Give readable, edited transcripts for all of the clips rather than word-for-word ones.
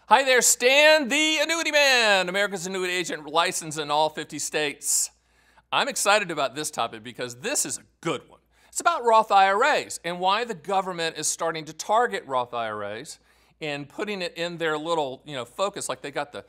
Hi there, Stan, the Annuity Man, America's annuity agent licensed in all 50 states. I'm excited about this topic because this is a good one. It's about Roth IRAs and why the government is starting to target Roth IRAs and putting it in their little, focus. Like they got the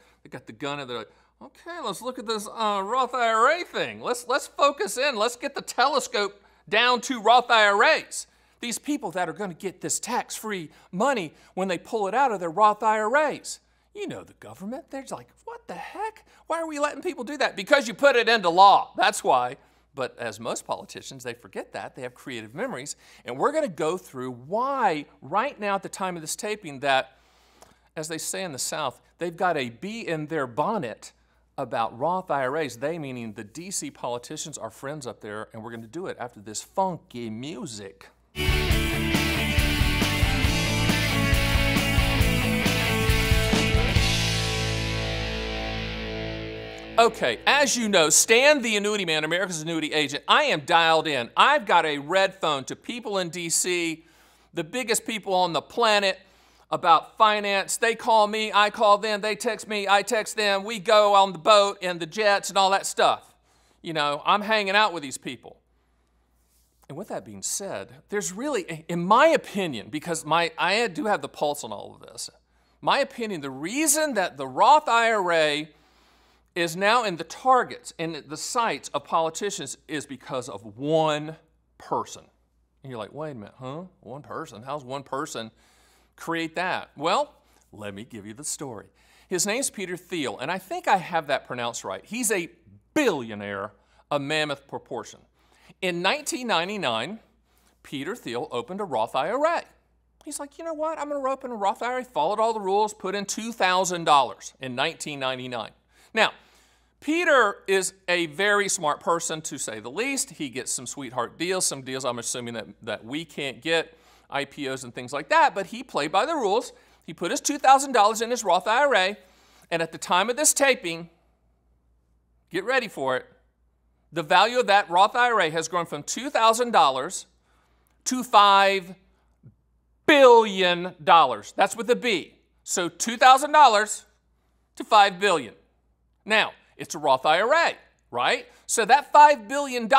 gun and they're like, okay, let's look at this Roth IRA thing. Let's focus in. Let's get the telescope down to Roth IRAs. These people that are going to get this tax-free money when they pull it out of their Roth IRAs. You know the government. They're like, what the heck? Why are we letting people do that? Because you put it into law. That's why. But as most politicians, they forget that. They have creative memories. And we're going to go through why right now at the time of this taping that, as they say in the South, they've got a bee in their bonnet about Roth IRAs. They, meaning the D.C. politicians, our friends up there. And we're going to do it after this funky music. Okay, as you know, Stan the Annuity Man, America's annuity agent, I am dialed in. I've got a red phone to people in D.C., the biggest people on the planet, about finance. They call me, I call them, they text me, I text them. We go on the boat and the jets and all that stuff. You know, I'm hanging out with these people. And with that being said, there's really, in my opinion, because I do have the pulse on all of this, my opinion, the reason that the Roth IRA is now in the targets and the sights of politicians is because of one person. And you're like, wait a minute, huh? One person? How's one person create that? Well, let me give you the story. His name's Peter Thiel, and I think I have that pronounced right. He's a billionaire of mammoth proportion. In 1999, Peter Thiel opened a Roth IRA. He's like, you know what? I'm going to open a Roth IRA, followed all the rules, put in $2,000 in 1999. Now, Peter is a very smart person, to say the least. He gets some sweetheart deals, some deals I'm assuming that we can't get, IPOs and things like that, but he played by the rules. He put his $2,000 in his Roth IRA, and at the time of this taping, get ready for it, the value of that Roth IRA has grown from $2,000 to $5 billion. That's with a B. So $2,000 to $5 billion. Now, it's a Roth IRA, right? So that $5 billion,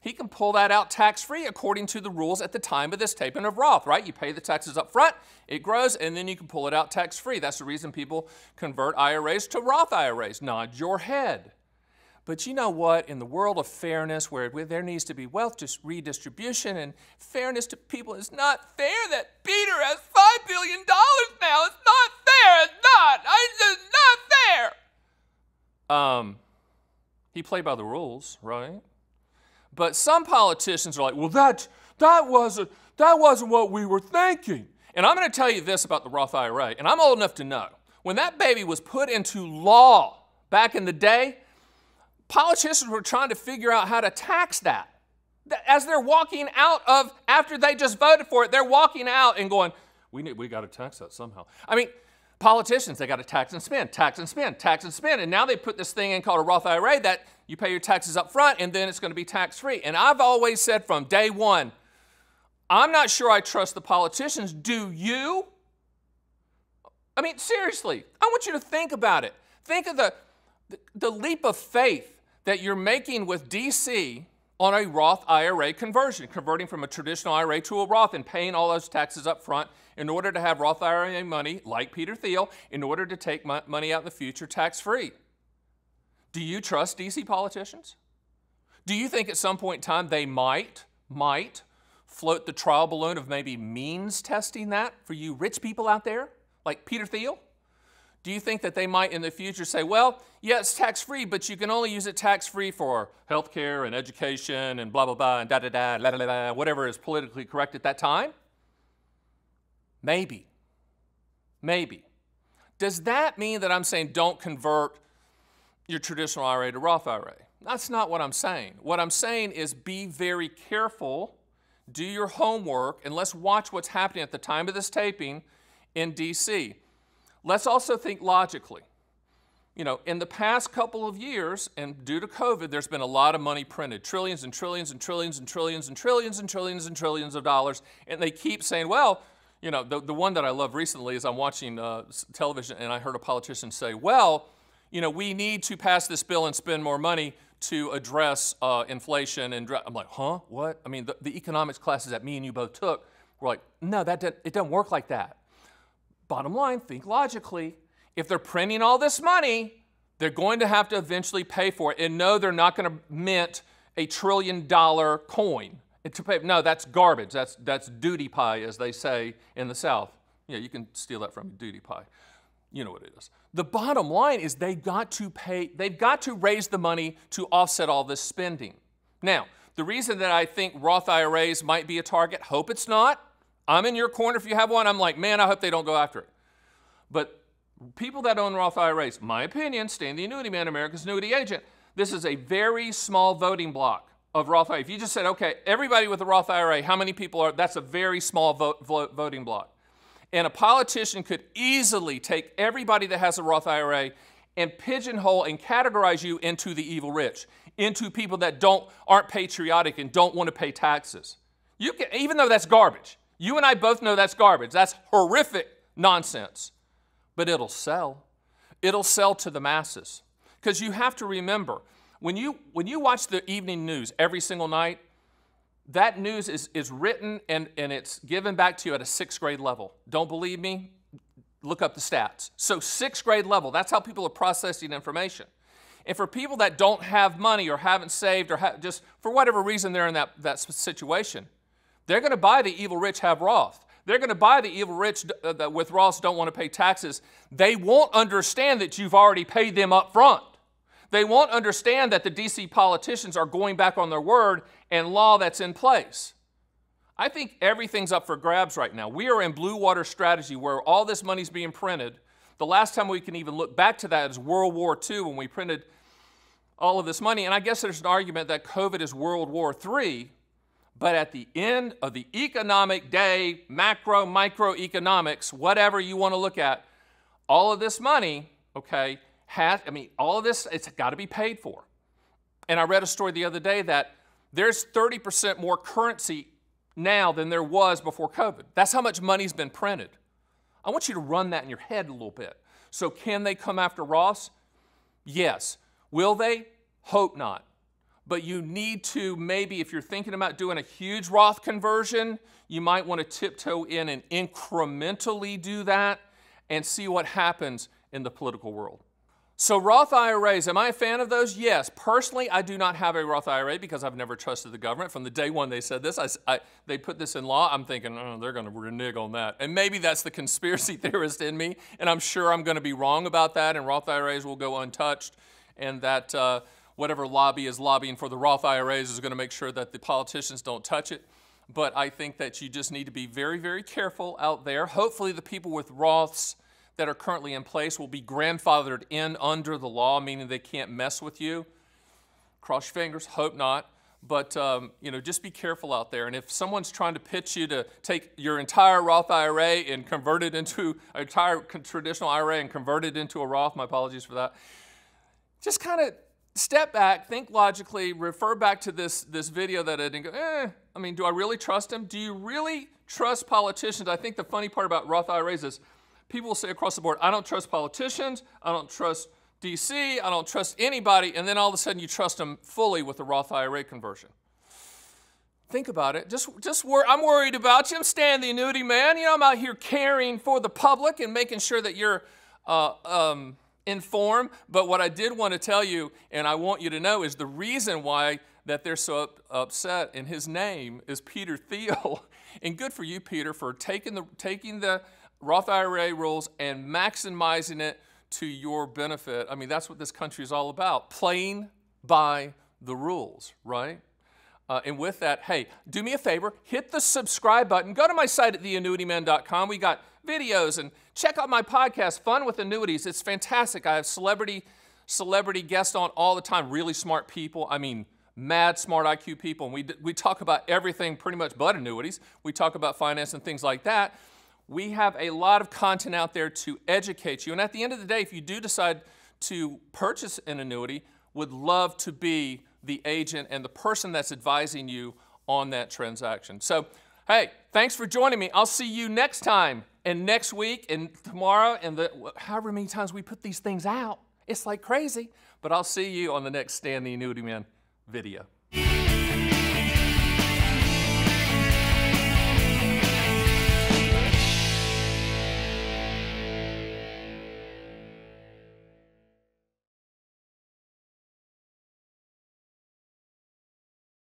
he can pull that out tax-free according to the rules at the time of this taping of Roth, right? You pay the taxes up front, it grows, and then you can pull it out tax-free. That's the reason people convert IRAs to Roth IRAs. Nod your head. But you know what? In the world of fairness, where there needs to be wealth redistribution and fairness to people, it's not fair that Peter has $5 billion now. It's not fair. It's not. It's just not fair. He played by the rules, right? But some politicians are like, well, that wasn't what we were thinking. And I'm going to tell you this about the Roth IRA, and I'm old enough to know. When that baby was put into law back in the day, politicians were trying to figure out how to tax that. As they're walking out of, after they just voted for it, they're walking out and going, we got to tax that somehow. I mean, politicians, they got to tax and spend, tax and spend, tax and spend. And now they put this thing in called a Roth IRA that you pay your taxes up front and then it's going to be tax-free. And I've always said from day one, I'm not sure I trust the politicians. Do you? I mean, seriously, I want you to think about it. Think of the leap of faith that you're making with D.C. on a Roth IRA conversion, converting from a traditional IRA to a Roth and paying all those taxes up front in order to have Roth IRA money, like Peter Thiel, in order to take money out in the future tax-free. Do you trust D.C. politicians? Do you think at some point in time they might float the trial balloon of maybe means testing that for you rich people out there, like Peter Thiel? Do you think that they might in the future say, well, yeah, it's tax-free, but you can only use it tax-free for health care and education and blah, blah, blah, and da-da-da, la-da-da-da, whatever is politically correct at that time? Maybe. Maybe. Does that mean that I'm saying don't convert your traditional IRA to Roth IRA? That's not what I'm saying. What I'm saying is be very careful, do your homework, and let's watch what's happening at the time of this taping in D.C. Let's also think logically. You know, in the past couple of years, and due to COVID, there's been a lot of money printed, trillions and trillions and trillions and trillions and trillions and trillions and trillions of dollars, and they keep saying, well, You know, the one that I love recently is I'm watching television and I heard a politician say, well, you know, we need to pass this bill and spend more money to address inflation. And I'm like, huh, what? I mean, the economics classes that me and you both took were like, no, it doesn't work like that. Bottom line, think logically. If they're printing all this money, they're going to have to eventually pay for it. And no, they're not going to mint a $1 trillion coin. No, that's garbage. That's duty pie, as they say in the South. Yeah, you can steal that from me, duty pie. You know what it is. The bottom line is they've got to raise the money to offset all this spending. Now, the reason that I think Roth IRAs might be a target, hope it's not. I'm in your corner if you have one. I'm like, man, I hope they don't go after it. But people that own Roth IRAs, my opinion, Stan the Annuity Man, America's Annuity Agent, this is a very small voting block of Roth IRA. If you just said, okay, everybody with a Roth IRA, how many people are, that's a very small voting block. And a politician could easily take everybody that has a Roth IRA and pigeonhole and categorize you into the evil rich, into people that aren't patriotic and don't want to pay taxes. You can, even though that's garbage. You and I both know that's garbage. That's horrific nonsense. But it'll sell. It'll sell to the masses. Because you have to remember, when you watch the evening news every single night, that news is written and it's given back to you at a 6th grade level. Don't believe me? Look up the stats. So 6th grade level, that's how people are processing information. And for people that don't have money or haven't saved or just for whatever reason they're in that situation, they're going to buy the evil rich have Roth. They're going to buy the evil rich that with Roths don't want to pay taxes. They won't understand that you've already paid them up front. They won't understand that the DC politicians are going back on their word and law that's in place. I think everything's up for grabs right now. We are in blue water strategy where all this money's being printed. The last time we can even look back to that is World War II when we printed all of this money. And I guess there's an argument that COVID is World War III. But at the end of the economic day, macro, microeconomics, whatever you want to look at, all of this money, okay, all of this, it's got to be paid for. And I read a story the other day that there's 30% more currency now than there was before COVID. That's how much money's been printed. I want you to run that in your head a little bit. So can they come after Roths? Yes. Will they? Hope not. But you need to maybe, if you're thinking about doing a huge Roth conversion, you might want to tiptoe in and incrementally do that and see what happens in the political world. So Roth IRAs, am I a fan of those? Yes. Personally, I do not have a Roth IRA because I've never trusted the government. From the day one they said this, they put this in law, I'm thinking, oh, they're going to renege on that. And maybe that's the conspiracy theorist in me, and I'm sure I'm going to be wrong about that, and Roth IRAs will go untouched, and that whatever lobby is lobbying for the Roth IRAs is going to make sure that the politicians don't touch it. But I think that you just need to be very, very careful out there. Hopefully the people with Roths that are currently in place will be grandfathered in under the law, meaning they can't mess with you. Cross your fingers, hope not. But you know, just be careful out there. And if someone's trying to pitch you to take your entire Roth IRA and convert it into an entire traditional IRA and convert it into a Roth, my apologies for that, just kind of step back, think logically, refer back to this video that I didn't go, I mean, do I really trust him? Do you really trust politicians? I think the funny part about Roth IRAs is people will say across the board, I don't trust politicians, I don't trust DC, I don't trust anybody, and then all of a sudden you trust them fully with the Roth IRA conversion. Think about it. I'm worried about you. I'm Stan the Annuity Man. You know, I'm out here caring for the public and making sure that you're informed. But what I did want to tell you, and I want you to know, is the reason why that they're so upset, and his name is Peter Thiel. And good for you, Peter, for taking the Roth IRA rules and maximizing it to your benefit. I mean, that's what this country is all about, playing by the rules, right? And with that, hey, do me a favor, hit the subscribe button. Go to my site at theannuityman.com. We got videos, and check out my podcast, Fun with Annuities. It's fantastic. I have celebrity guests on all the time, really smart people. I mean, mad smart IQ people. And we talk about everything pretty much but annuities. We talk about finance and things like that. We have a lot of content out there to educate you. And at the end of the day, if you do decide to purchase an annuity, would love to be the agent and the person that's advising you on that transaction. So, hey, thanks for joining me. I'll see you next time and next week and tomorrow and however many times we put these things out. It's like crazy. But I'll see you on the next Stan the Annuity Man video.